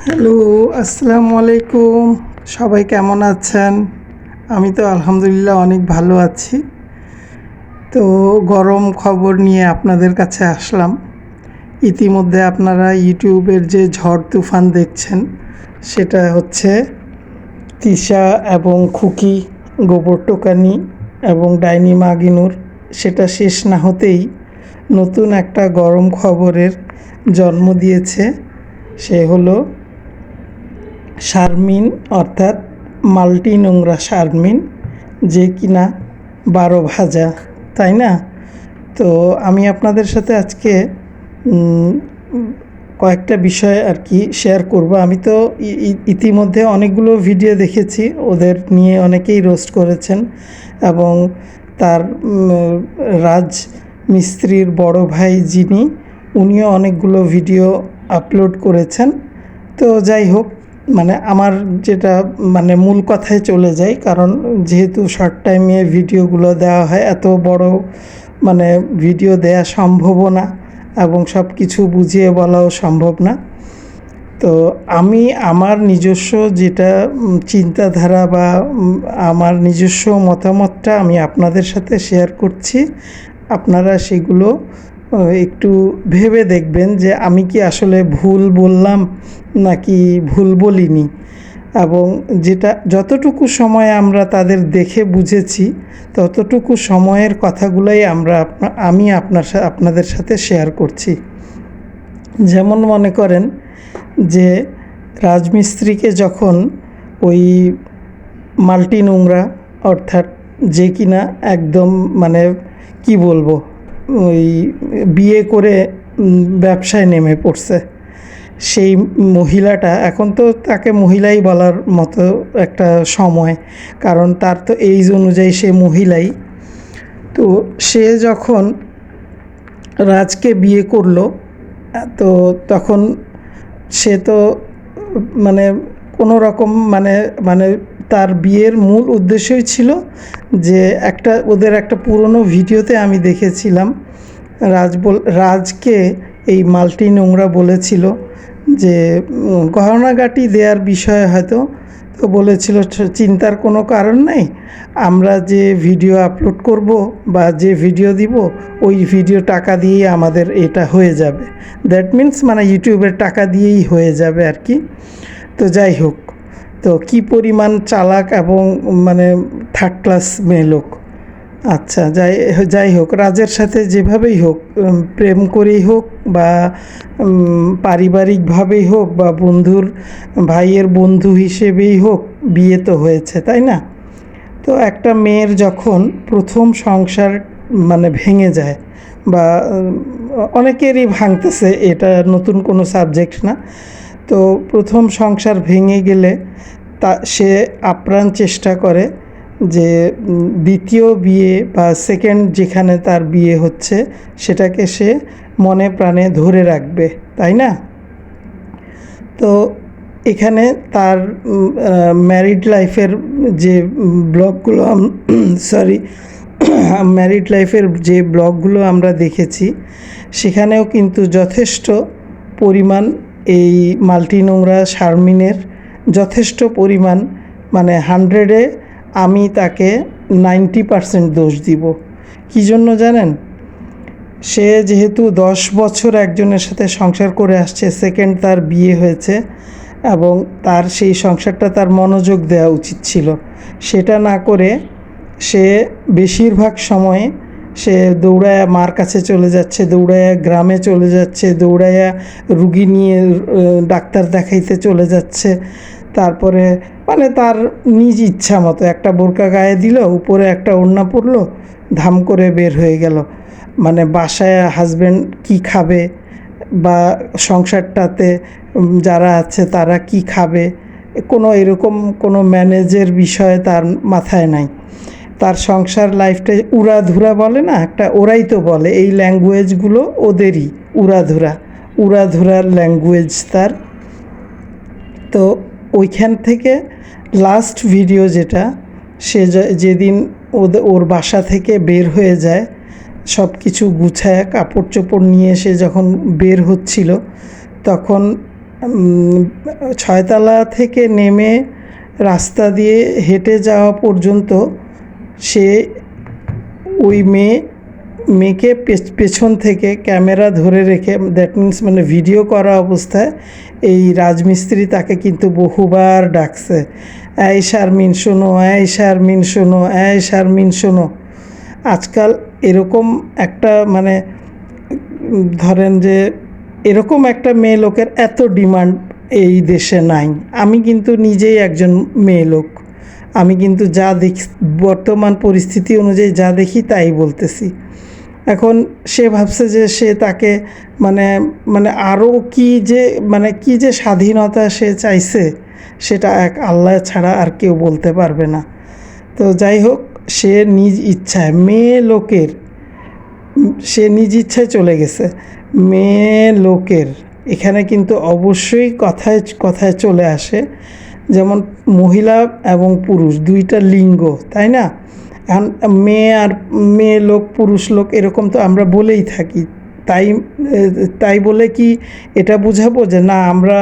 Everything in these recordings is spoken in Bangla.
হ্যালো, আসসালামু আলাইকুম। সবাই কেমন আছেন? আমি তো আলহামদুলিল্লাহ অনেক ভালো আছি। তো গরম খবর নিয়ে আপনাদের কাছে আসলাম। ইতিমধ্যে আপনারা ইউটিউবের যে ঝড় তুফান দেখছেন, সেটা হচ্ছে তিশা এবং খুকি, গোবর টোকানি এবং ডাইনি মাগিনুর। সেটা শেষ না হতেই নতুন একটা গরম খবরের জন্ম দিয়েছে। সে হলো শারমিন, অর্থাৎ মাল্টি নোংরা শারমিন, যে কিনা 12 ভাজা, তাই না? তো আমি আপনাদের সাথে আজকে কয়েকটা বিষয় আর কি শেয়ার করব। আমি তো ইতিমধ্যে অনেকগুলো ভিডিও দেখেছি, ওদের নিয়ে অনেকেই রোস্ট করেছেন এবং তার রাজ মিস্ত্রির বড় ভাই যিনি, উনিও অনেকগুলো ভিডিও আপলোড করেছেন। তো যাই হোক, মানে আমার যেটা মানে মূল কথায় চলে যাই, কারণ যেহেতু শর্ট টাইমে ভিডিওগুলো দেওয়া হয়, এত বড় মানে ভিডিও দেওয়া সম্ভবও না এবং সব কিছু বুঝিয়ে বলাও সম্ভব না। তো আমি আমার নিজস্ব যেটা চিন্তাধারা বা আমার নিজস্ব মতামতটা আমি আপনাদের সাথে শেয়ার করছি। আপনারা সেগুলো একটু ভেবে দেখবেন যে আমি কি আসলে ভুল বললাম নাকি ভুল বলিনি, এবং যেটা যতটুকু সময় আমরা তাদের দেখে বুঝেছি ততটুকু সময়ের কথাগুলোই আমি আপনাদের সাথে শেয়ার করছি। যেমন মনে করেন যে রাজমিস্ত্রিকে যখন ওই মাল্টি নোংরা, অর্থাৎ যে কিনা একদম মানে কি বলবো, ওই বিয়ে করে ব্যবসায় নেমে পড়ছে, সেই মহিলাটা, এখন তো তাকে মহিলাই বলার মতো একটা সময়, কারণ তার তো এইজ অনুযায়ী সে মহিলাই। তো সে যখন রাজকে বিয়ে করলো, তো তখন সে তো মানে কোনো রকম মানে মানে তার বিয়ের মূল উদ্দেশ্যই ছিল যে ওদের একটা পুরনো ভিডিওতে আমি দেখেছিলাম, রাজকে এই মাল্টি নোংরা বলেছিল যে গহনাগাটি দেওয়ার বিষয়ে হয়তো, তো বলেছিল চিন্তার কোনো কারণ নেই, আমরা যে ভিডিও আপলোড করব বা যে ভিডিও দিব, ওই ভিডিও টাকা দিয়েই আমাদের এটা হয়ে যাবে। দ্যাট মিন্স মানে ইউটিউবের টাকা দিয়েই হয়ে যাবে আর কি। তো যাই হোক, তো কি পরিমাণ চালাক এবং মানে থার্ড ক্লাস মেয়ে লোক। আচ্ছা, যাই হোক, রাজের সাথে যেভাবেই হোক, প্রেম করেই হোক বা পারিবারিকভাবেই হোক বা ভাইয়ের বন্ধু হিসেবেই হোক, বিয়ে তো হয়েছে, তাই না? তো একটা মেয়ের যখন প্রথম সংসার মানে ভেঙে যায়, বা অনেকেরই ভাঙতেছে, এটা নতুন কোনো সাবজেক্ট না। তো প্রথম সংসার ভেঙে গেলে সে আপ্রাণ চেষ্টা করে যে দ্বিতীয় বিয়ে বা সেকেন্ড যেখানে তার বিয়ে হচ্ছে, সেটাকে সে মনে প্রাণে ধরে রাখবে, তাই না? তো এখানে তার ম্যারিড লাইফের যে ব্লগগুলো ম্যারিড লাইফের যে ব্লগগুলো আমরা দেখেছি, সেখানেও কিন্তু যথেষ্ট পরিমাণ এই মাল্টি নোংরা শারমিনের যথেষ্ট পরিমাণ, মানে 100-এ আমি তাকে 90% দোষ দিব। কী জন্য জানেন? সে যেহেতু 10 বছর একজনের সাথে সংসার করে আসছে, সেকেন্ড তার বিয়ে হয়েছে এবং তার সেই সংসারটা তার মনোযোগ দেওয়া উচিত ছিল। সেটা না করে সে বেশিরভাগ সময়ে সে দৌড়ায়া মার কাছে চলে যাচ্ছে, দৌড়ায়া গ্রামে চলে যাচ্ছে, দৌড়ায়া রুগী নিয়ে ডাক্তার দেখাইতে চলে যাচ্ছে। তারপরে মানে তার নিজ ইচ্ছা মতো একটা বোরকা গায়ে দিল, উপরে একটা ওড়না পরলো, ধাম করে বের হয়ে গেল। মানে বাসায় হাজব্যান্ড কি খাবে বা সংসারটাতে যারা আছে তারা কি খাবে, কোনো এরকম কোনো ম্যানেজের বিষয় তার মাথায় নাই। তার সংসার লাইফটা উড়াধুরা বলে না একটা, ওরাই তো বলে এই ল্যাঙ্গুয়েজগুলো ওদেরই, উড়াধুরার ল্যাঙ্গুয়েজ তার। তো ওইখান থেকে লাস্ট ভিডিও যেটা, সে যেদিন ওর বাসা থেকে বের হয়ে যায়, সব কিছু গুছায় কাপড় চোপড় নিয়ে সে যখন বের হচ্ছিল, তখন উম, ছয়তলা থেকে নেমে রাস্তা দিয়ে হেঁটে যাওয়া পর্যন্ত সে ওই মেয়েকে পেছন থেকে ক্যামেরা ধরে রেখে, দ্যাট মিন্স মানে ভিডিও করা অবস্থায় এই রাজমিস্ত্রি তাকে কিন্তু বহুবার ডাকছে, এই শারমিন শোনো, এই শারমিন শোনো, এই শারমিন শোনো। আজকাল এরকম একটা মানে ধরেন যে এরকম একটা মেয়ে লোকের এত ডিমান্ড এই দেশে নাই। আমি কিন্তু নিজেই একজন মেয়ে লোক, আমি কিন্তু যা দেখি বর্তমান পরিস্থিতি অনুযায়ী যা দেখি তাই বলতেছি। এখন সে ভাবছে যে সে তাকে মানে মানে আরও কি যে স্বাধীনতা সে চাইছে, সেটা এক আল্লাহ ছাড়া আর কেউ বলতে পারবে না। তো যাই হোক, সে নিজ ইচ্ছায় সে নিজ ইচ্ছায় চলে গেছে। মেয়ে লোকের এখানে কিন্তু অবশ্যই কথায় কথায় চলে আসে, যেমন মহিলা এবং পুরুষ দুইটা লিঙ্গ, তাই না? এখন মেয়ে লোক পুরুষ লোক এরকম তো আমরা বলেই থাকি। তাই তাই বলে কি এটা বুঝাবো যে না আমরা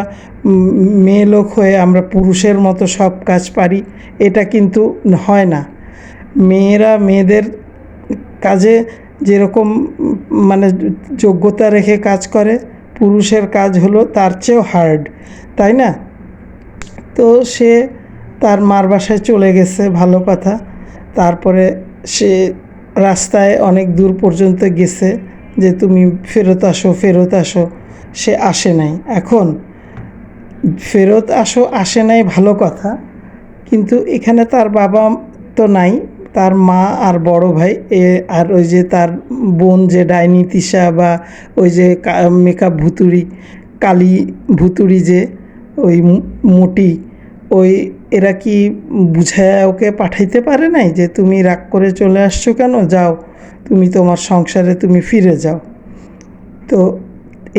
মেয়ে লোক হয়ে আমরা পুরুষের মতো সব কাজ পারি? এটা কিন্তু হয় না। মেয়েরা মেয়েদের কাজে যেরকম মানে যোগ্যতা রেখে কাজ করে, পুরুষের কাজ হলো তার চেয়েও হার্ড, তাই না? তো সে তার মার বাসায় চলে গেছে, ভালো কথা। তারপরে সে রাস্তায় অনেক দূর পর্যন্ত গেছে যে তুমি ফেরত আসো, ফেরত আসো। সে আসে নাই। এখন ফেরত আসে নাই ভালো কথা, কিন্তু এখানে তার বাবা তো নাই, তার মা আর বড় ভাই আর ওই যে তার বোন যে ডাইনি তিশা, বা ওই যে মেকআপ ভুতুড়ি কালী ভুতুড়ি যে ওই মোটি, ওই এরা কি বুঝায় ওকে পাঠাইতে পারে নাই যে তুমি রাগ করে চলে আসছো কেন, যাও তুমি তোমার সংসারে তুমি ফিরে যাও? তো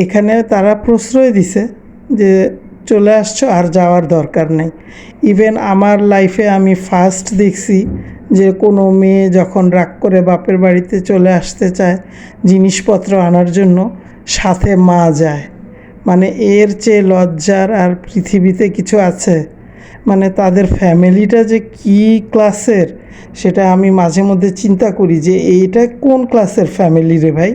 এখানে তারা প্রশ্রয় দিছে যে চলে আসছো, আর যাওয়ার দরকার নেই। ইভেন আমার লাইফে আমি ফার্স্ট দেখছি যে কোনো মেয়ে যখন রাগ করে বাপের বাড়িতে চলে আসতে চায় জিনিসপত্র আনার জন্য, সাথে মা যায়। মানে এর চেয়ে লজ্জার আর পৃথিবীতে কিছু আছে? মানে তাদের ফ্যামিলিটা যে কী ক্লাসের, সেটা আমি মাঝে মধ্যে চিন্তা করি যে এইটা কোন ক্লাসের ফ্যামিলি রে ভাই,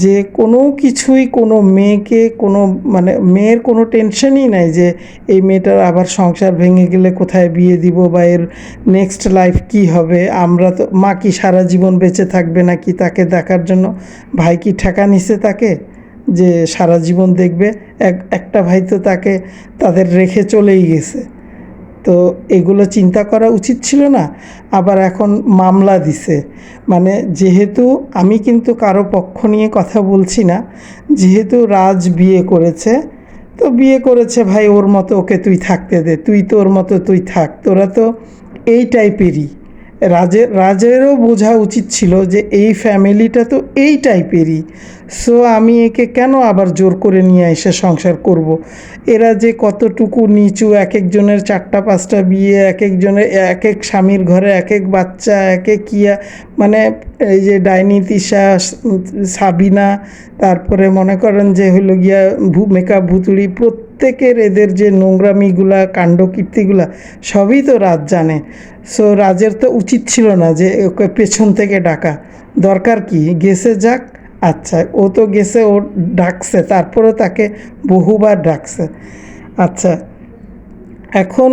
যে কোনো কিছুই কোনো মেয়েকে কোনো মানে মেয়ের কোনো টেনশনই নাই যে এই মেয়েটার আবার সংসার ভেঙে গেলে কোথায় বিয়ে দিব, বা এর নেক্সট লাইফ কি হবে। আমরা তো মা কি সারা জীবন বেঁচে থাকবে নাকি তাকে দেখার জন্য? ভাই কি ঠেকা নিছে তাকে যে সারা জীবন দেখবে? একটা ভাই তো তাদের রেখে চলেই গেছে। তো এগুলো চিন্তা করা উচিত ছিল না? আবার এখন মামলা দিছে। মানে যেহেতু আমি কিন্তু কারো পক্ষ নিয়ে কথা বলছি না, যেহেতু রাজ বিয়ে করেছে, তো বিয়ে করেছে ভাই, ওর মতো ওকে তুই থাকতে দে, তুই তোর মতো তুই থাক, তোরা তো এই টাইপেরই। রাজেরও বোঝা উচিত ছিল যে এই ফ্যামিলিটা তো এই টাইপেরই। সো আমি একে কেন আবার জোর করে নিয়ে এসে সংসার করব? এরা যে কতটুকু নিচু, এক একজনের 4টা 5টা বিয়ে, এক একজনের এক এক স্বামীর ঘরে এক এক বাচ্চা, এক এক কিয়া, মানে এই যে ডাইনি তিশা, সাবিনা, তারপরে মনে করেন যে হইল গিয়া মেকআপ ভুতুড়ি, প্রত্যেকের এদের যে নোংরামিগুলা কাণ্ডকীর্তিগুলা সবই তো রাজ জানে। সো রাজের তো উচিত ছিল না যে ওকে পেছন থেকে ডাকা। দরকার কি, গেছে যাক। আচ্ছা, ও তো গেছে, ও ডাকছে, তারপরেও তাকে বহুবার ডাকছে। আচ্ছা, এখন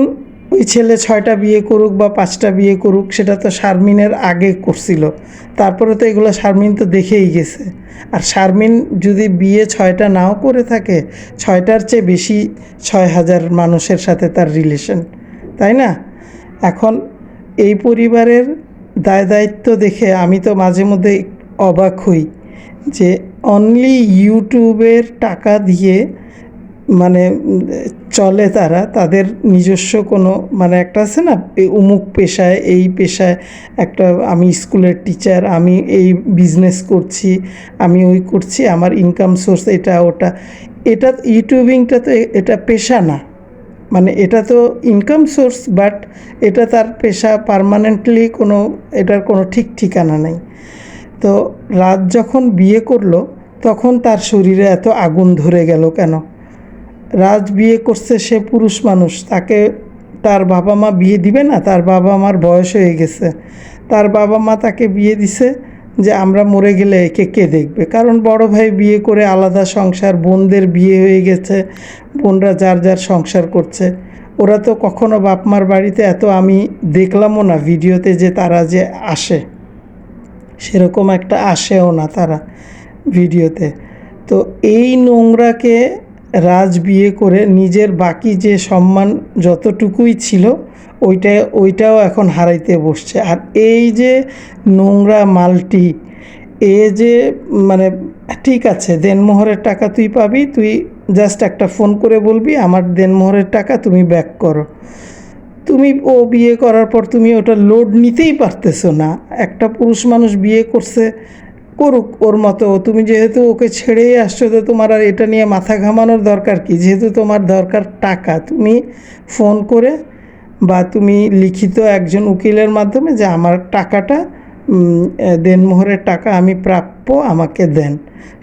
ওই ছেলে 6টা বিয়ে করুক বা 5টা বিয়ে করুক, সেটা তো শারমিনের আগে করছিল। তারপরে তো এগুলো শারমিন তো দেখেই গেছে। আর শারমিন যদি বিয়ে 6টা নাও করে থাকে, 6টার চেয়ে বেশি 6,000 মানুষের সাথে তার রিলেশন, তাই না? এখন এই পরিবারের দায় দায়িত্ব দেখে আমি তো মাঝে মধ্যে অবাক হই যে অনলি ইউটিউবের টাকা দিয়ে মানে চলে তারা, তাদের নিজস্ব কোনো মানে একটা আছে না, এই অমুক পেশায়, এই পেশায় একটা আমি স্কুলের টিচার, আমি এই বিজনেস করছি, আমি ওই করছি, আমার ইনকাম সোর্স এটা ওটা। এটা ইউটিউবিংটা তো এটা পেশা না, মানে এটা তো ইনকাম সোর্স, বাট এটা তার পেশা পার্মানেন্টলি কোনো, এটার কোনো ঠিক ঠিকানা নেই। তো রাত যখন বিয়ে করলো তখন তার শরীরে এত আগুন ধরে গেল কেন? রাজ বিয়ে করছে, সে পুরুষ মানুষ, তাকে তার বাবা মা বিয়ে দিবে না? তার বাবা মার বয়স হয়ে গেছে, তার বাবা মা তাকে বিয়ে দিছে যে আমরা মরে গেলে একে কে দেখবে। কারণ বড় ভাই বিয়ে করে আলাদা সংসার, বোনদের বিয়ে হয়ে গেছে, বোনরা যার যার সংসার করছে। ওরা তো কখনো বাপ মার বাড়িতে এত আমি দেখলামও না ভিডিওতে যে তারা যে আসে, সেরকম একটা আসেও না তারা ভিডিওতে। তো এই নোংরাকে রাজ বিয়ে করে নিজের বাকি যে সম্মান যতটুকুই ছিল ওইটাও এখন হারাইতে বসছে। আর এই যে নোংরা মালটি, এ যে মানে ঠিক আছে দেনমোহরের টাকা তুই পাবি, তুই জাস্ট একটা ফোন করে বলবি আমার দেনমোহরের টাকা তুমি ব্যাক করো। তুমি ও বিয়ে করার পর তুমি ওটা লোড নিতেই পারতেছো না। একটা পুরুষ মানুষ বিয়ে করছে, করুক ওর মতো, তুমি যেহেতু ওকে ছেড়েই আসছো তো তোমার আর এটা নিয়ে মাথা ঘামানোর দরকার কি? যেহেতু তোমার দরকার টাকা, তুমি ফোন করে বা তুমি লিখিত একজন উকিলের মাধ্যমে যে আমার টাকাটা দেনমোহরের টাকা আমি প্রাপ্য, আমাকে দেন,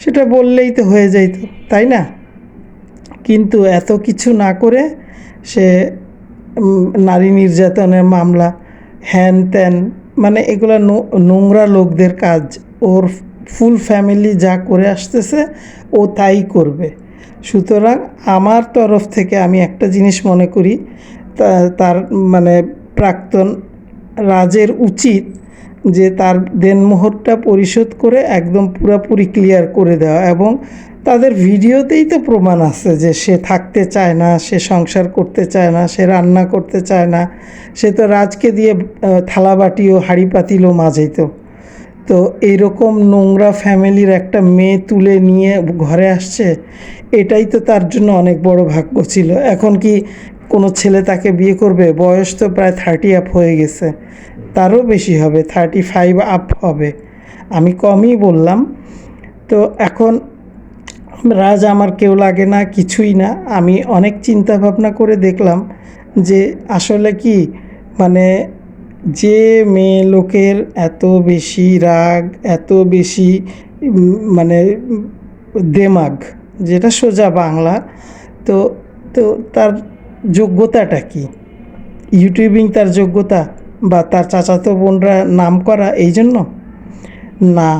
সেটা বললেই তো হয়ে যাইত, তাই না? কিন্তু এত কিছু না করে সে নারী নির্যাতনের মামলা, হ্যান ত্যান, মানে এগুলো নোংরা লোকদের কাজ। ওর ফুল ফ্যামিলি যা করে আসতেছে ও তাই করবে। সুতরাং আমার তরফ থেকে আমি একটা জিনিস মনে করি, তার মানে প্রাক্তন রাজের উচিত যে তার দেনমোহরটা পরিশোধ করে একদম পুরোপুরি ক্লিয়ার করে দেওয়া। এবং তাদের ভিডিওতেই তো প্রমাণ আছে যে সে থাকতে চায় না, সে সংসার করতে চায় না, সে রান্না করতে চায় না, সে তো রাজকে দিয়ে থালাবাটিও হাঁড়ি পাতিলও মাজাইত। তো এইরকম নোংরা ফ্যামিলির একটা মেয়ে তুলে নিয়ে ঘরে আসছে, এটাই তো তার জন্য অনেক বড় ভাগ্য ছিল। এখন কি কোনো ছেলে তাকে বিয়ে করবে? বয়স তো প্রায় 30 আপ হয়ে গেছে, তারও বেশি হবে, 35 আপ হবে, আমি কমই বললাম। তো এখন রাজ আমার কেউ লাগে না, কিছুই না। আমি অনেক চিন্তা ভাবনা করে দেখলাম যে আসলে কি মানে যে মেয়ে লোকের এত বেশি রাগ, এত বেশি মানে দেমাগ, যেটা সোজা বাংলা, তো তো তার যোগ্যতাটা কি? ইউটিউবিং তার যোগ্যতা, বা তার চাচাতো বোনরা নাম করা এই জন্য? না,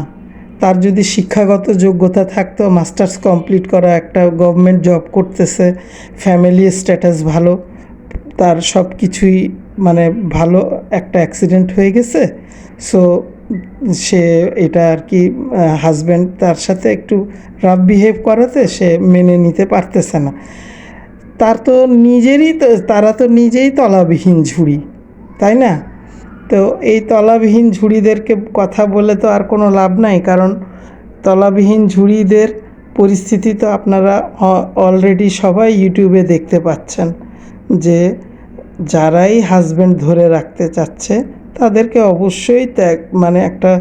তার যদি শিক্ষাগত যোগ্যতা থাকতো, মাস্টার্স কমপ্লিট করা, একটা গভর্নমেন্ট জব করতেছে, ফ্যামিলি স্ট্যাটাস ভালো, তার সব কিছুই মানে ভালো, একটা অ্যাক্সিডেন্ট হয়ে গেছে, সো সে এটা আর কি হাজব্যান্ড তার সাথে একটু রাফ বিহেভ করাতে সে মেনে নিতে পারতেছে না। তার তো নিজেরই তো, তারা তো নিজেই তলাবিহীন ঝুড়ি, তাই না? তো এই তলাবিহীন ঝুড়িদেরকে কথা বলে তো আর কোনো লাভ নাই, কারণ তলাবিহীন ঝুড়িদের পরিস্থিতি তো আপনারা অলরেডি সবাই ইউটিউবে দেখতে পাচ্ছেন, যে যারাই হাজব্যান্ড ধরে রাখতে চাচ্ছে তাদেরকে অবশ্যই ত্যাগ, মানে একটা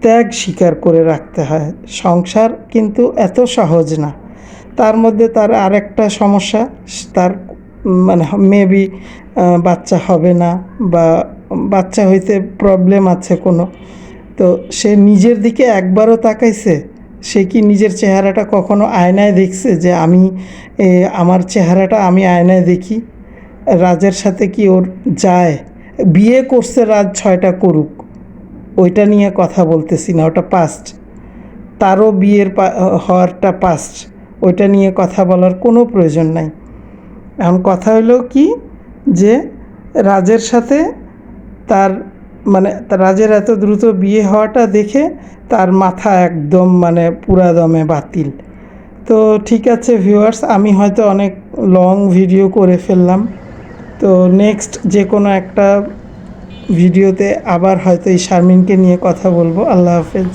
ত্যাগ স্বীকার করে রাখতে হয়। সংসার কিন্তু এত সহজ না। তার মধ্যে তার আরেকটা সমস্যা, তার মানে মেবি বাচ্চা হবে না, বা বাচ্চা হইতে প্রবলেম আছে কোনো। তো সে নিজের দিকে একবারও তাকাইছে? সে কি নিজের চেহারাটা কখনো আয়নায় দেখছে যে আমি আমার চেহারাটা আমি আয়নায় দেখি? রাজের সাথে কি ওর যায়? বিয়ে করছে রাজ 6টা করুক, ওইটা নিয়ে কথা বলতেছি না, ওটা পাস্ট। তারও বিয়ের হওয়ারটা পাস্ট, ওইটা নিয়ে কথা বলার কোনো প্রয়োজন নাই। এখন কথা হলো কি, যে রাজের সাথে তার মানে রাজের এত দ্রুত বিয়ে হওয়াটা দেখে তার মাথা একদম মানে পুরা দমে বাতিল। তো ঠিক আছে ভিউয়ার্স, আমি হয়তো অনেক লং ভিডিও করে ফেললাম। তো নেক্সট যে কোনো একটা ভিডিওতে আবার হয়তো এই শারমিনকে নিয়ে কথা বলবো। আল্লাহ হাফেজ।